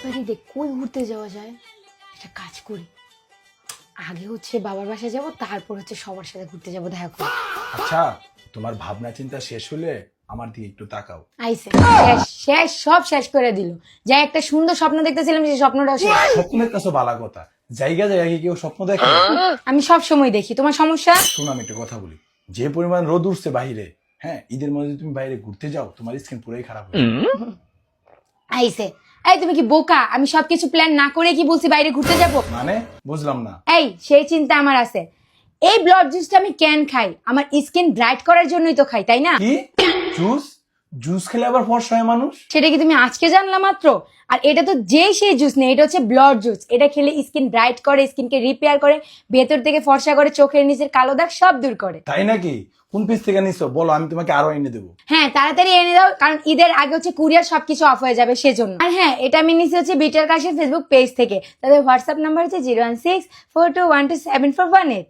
বাড়িতে কই ঘুরতে যাওয়া যায়? একটা কাজ করি, আগে হচ্ছে বাবার বাসায় যাব, তারপর হচ্ছে সবার সাথে ঘুরতে যাব দেখা করতে। আচ্ছা, তোমার ভাবনা চিন্তা শেষ হলে আমার দিকে একটু তাকাও। আইসে শেষ শেষ সব শেষ করে দিল। যা একটা সুন্দর স্বপ্ন দেখতেছিলাম সেই স্বপ্নটাও শেষ। স্বপ্নের কাছে বালা কথা, জায়গা জায়গায় কি কেউ স্বপ্ন দেখে? আমি সব সময় দেখি, তোমার সমস্যা? শোনো, আমি একটা কথা বলি, যে পরিমাণ রোদ উঠছে বাহিরে, হ্যাঁ, ঈদের মধ্যে তুমি বাইরে ঘুরতে যাও, তোমার স্কিন পুরাই খারাপ হবে। আইসে এই তুমি কি বোকা? আমি সবকিছু প্ল্যান না করে কি বলছি বাইরে ঘুরতে যাব? মানে বুঝলাম না। এই সেই চিন্তা আমার আছে। এই ব্লড জুসটা আমি কেন খাই? আমার স্কিন ব্রাইট করার জন্যই তো খাই, তাই না? কি জুস? জুস খেলে আবার ফর্সা হয় মানুষ? সেটা কি তুমি আজকে জানলা মাত্র? আর এটা তো সেই জুস নেই, এটা হচ্ছে ব্লড জুস। এটা খেলে স্কিন ব্রাইট করে, স্কিনকে রিপেয়ার করে, ভেতর থেকে ফর্সা করে, চোখের নিচের কালো দাগ সব দূর করে। তাই নাকি? কোন পিস থেকে নিছো বলো, আমি তোমাকে আরো এনে দেবো। হ্যাঁ তাড়াতাড়ি এনে দাও, কারণ ঈদের আগে হচ্ছে কুরিয়ার সবকিছু অফ হয়ে যাবে সেজন্য। আর হ্যাঁ, এটা আমি নিচ্ছি হচ্ছে বিটার কাশের ফেসবুক পেজ থেকে। তাদের হোয়াটসঅ্যাপ নাম্বার হচ্ছে 01642127418।